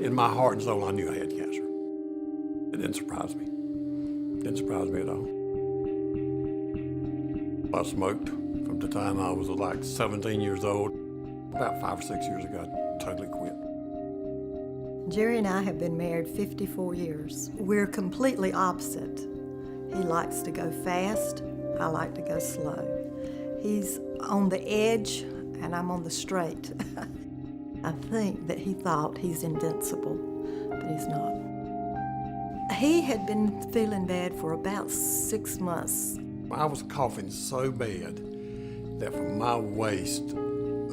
In my heart and soul, I knew I had cancer. It didn't surprise me. Didn't surprise me at all. I smoked from the time I was like 17 years old. About 5 or 6 years ago, I totally quit. Jerry and I have been married 54 years. We're completely opposite. He likes to go fast, I like to go slow. He's on the edge, and I'm on the straight. I think that he thought he's invincible, but he's not. He had been feeling bad for about 6 months. I was coughing so bad that from my waist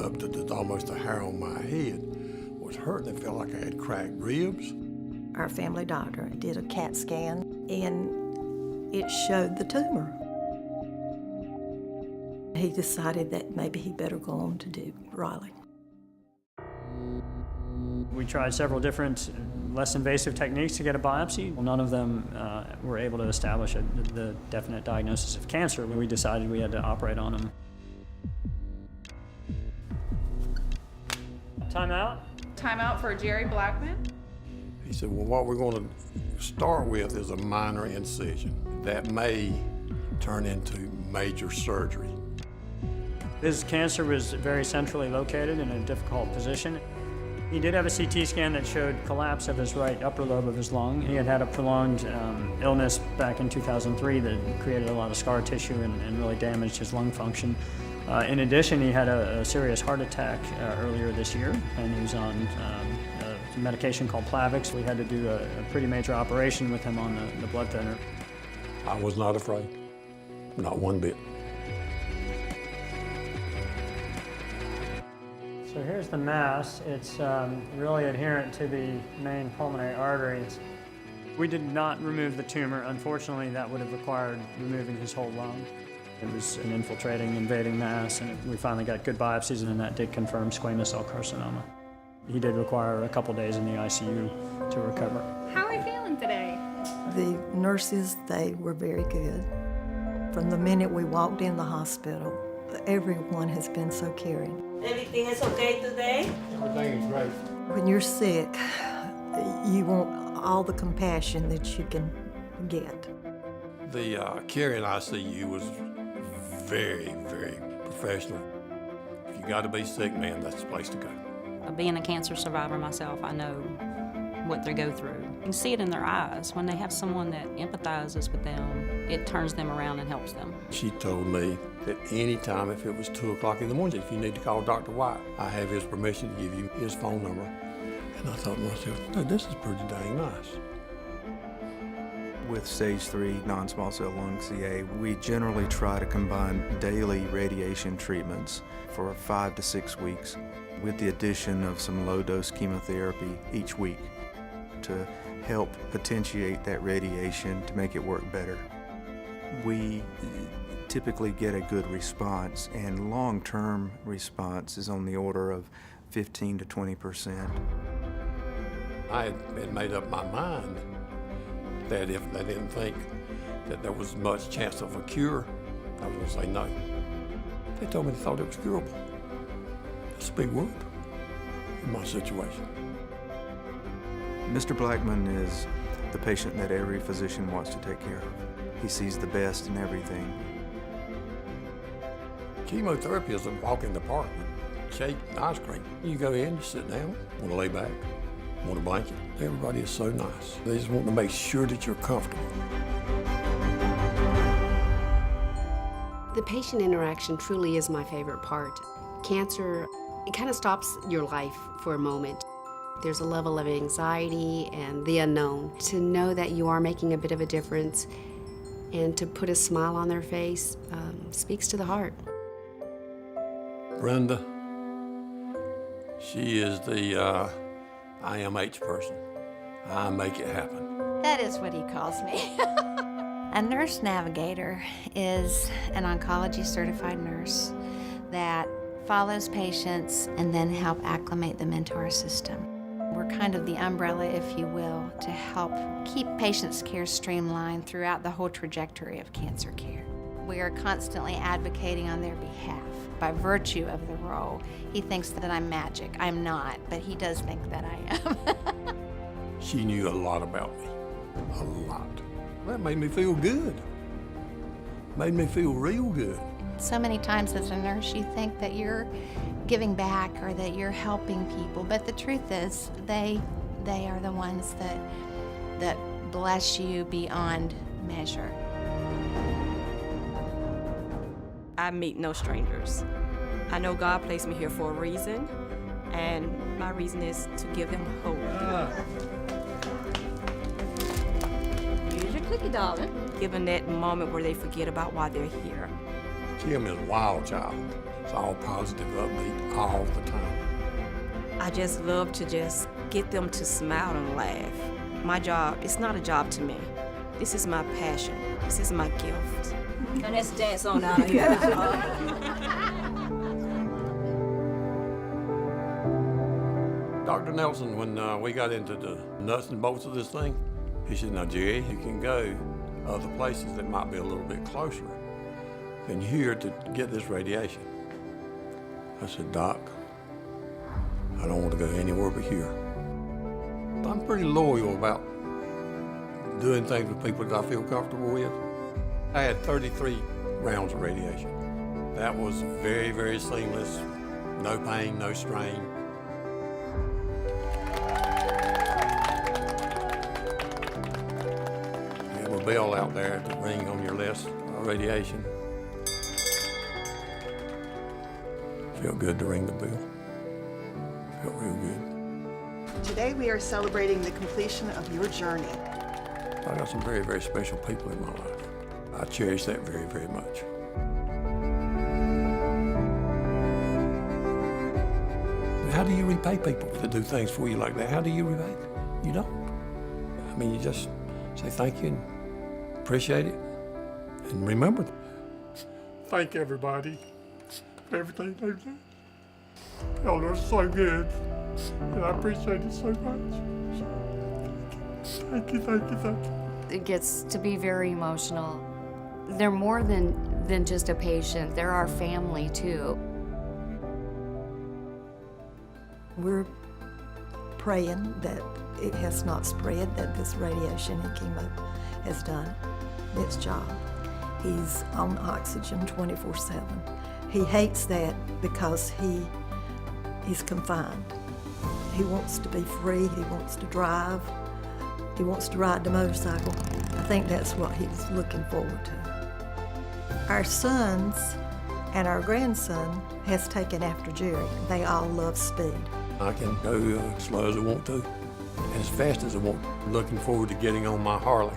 up to almost the hair on my head was hurting. It felt like I had cracked ribs. Our family doctor did a CAT scan, and it showed the tumor. He decided that maybe he better go on to Duke Raleigh. We tried several different less invasive techniques to get a biopsy. Well, none of them were able to establish the definite diagnosis of cancer. We decided we had to operate on him. Time out. Time out for Jerry Blackmon. He said, well, what we're going to start with is a minor incision. That may turn into major surgery. His cancer was very centrally located in a difficult position. He did have a CT scan that showed collapse of his right upper lobe of his lung. He had had a prolonged illness back in 2003 that created a lot of scar tissue and really damaged his lung function. In addition, he had a serious heart attack earlier this year, and he was on a medication called Plavix. We had to do a pretty major operation with him on the blood thinner. I was not afraid, not one bit. So here's the mass. It's really adherent to the main pulmonary arteries. We did not remove the tumor. Unfortunately, that would have required removing his whole lung. It was an infiltrating, invading mass, and we finally got good biopsies, and that did confirm squamous cell carcinoma. He did require a couple days in the ICU to recover. How are you feeling today? The nurses, they were very good. From the minute we walked in the hospital, everyone has been so caring. Everything is okay today? Everything is great. When you're sick, you want all the compassion that you can get. The care in ICU was very, very professional. If you got to be sick, man, that's the place to go. Being a cancer survivor myself, I know what they go through. You can see it in their eyes. When they have someone that empathizes with them, it turns them around and helps them. She told me that any time, if it was 2 o'clock in the morning, if you need to call Dr. White, I have his permission to give you his phone number. And I thought to myself, no, this is pretty dang nice. With stage 3 non-small cell lung CA, we generally try to combine daily radiation treatments for 5 to 6 weeks with the addition of some low-dose chemotherapy each week to help potentiate that radiation to make it work better. We typically get a good response, and long-term response is on the order of 15 to 20%. I had made up my mind that if they didn't think that there was much chance of a cure, I was going to say no. They told me they thought it was curable. That's a big whoop in my situation. Mr. Blackmon is the patient that every physician wants to take care of. He sees the best in everything. Chemotherapy is a walk in the park with cake and ice cream. You go in, you sit down, want to lay back, want a blanket. Everybody is so nice. They just want to make sure that you're comfortable. The patient interaction truly is my favorite part. Cancer, it kind of stops your life for a moment. There's a level of anxiety and the unknown. To know that you are making a bit of a difference and to put a smile on their face speaks to the heart. Brenda, she is the IMH person. I make it happen. That is what he calls me. A nurse navigator is an oncology certified nurse that follows patients and then help acclimate them into our system. We're kind of the umbrella, if you will, to help keep patients' care streamlined throughout the whole trajectory of cancer care. We are constantly advocating on their behalf by virtue of the role. He thinks that I'm magic. I'm not, but he does think that I am. she knew a lot about me, a lot. That made me feel good. Made me feel real good. So many times as a nurse, you think that you're giving back or that you're helping people, but the truth is they are the ones that bless you beyond measure. I meet no strangers. I know God placed me here for a reason, and my reason is to give them hope. Here's your cookie, darling. Give them that moment where they forget about why they're here. Kim is a wild child. It's all positive, upbeat, all the time. I just love to just get them to smile and laugh. My job, it's not a job to me. This is my passion. This is my gift. Now let's dance on out of here. Dr. Nelson, when we got into the nuts and bolts of this thing, he said, now, Jerry, you can go other places that might be a little bit closer than here to get this radiation. I said, Doc, I don't want to go anywhere but here. I'm pretty loyal about doing things with people that I feel comfortable with. I had 33 rounds of radiation. That was very, very seamless. No pain, no strain. You have a bell out there to ring on your last radiation. Felt good to ring the bell. Felt real good. Today we are celebrating the completion of your journey. I got some very, very special people in my life. I cherish that very, very much. How do you repay people that do things for you like that? How do you repay? You don't. I mean, you just say thank you and appreciate it and remember. Thank everybody for everything they've done. Y'all are so good, and I appreciate it so much. Thank you, thank you, thank you. It gets to be very emotional. They're more than just a patient. They're our family, too. We're praying that it has not spread, that this radiation and chemo has done its job. He's on oxygen 24/7. He hates that because he's confined. He wants to be free, he wants to drive, he wants to ride the motorcycle. I think that's what he's looking forward to. Our sons and our grandson has taken after Jerry. They all love speed. I can go as slow as I want to and as fast as I want. Looking forward to getting on my Harley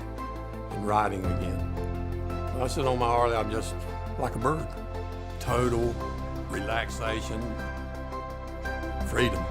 and riding again. When I sit on my Harley, I'm just like a bird. Total relaxation, freedom.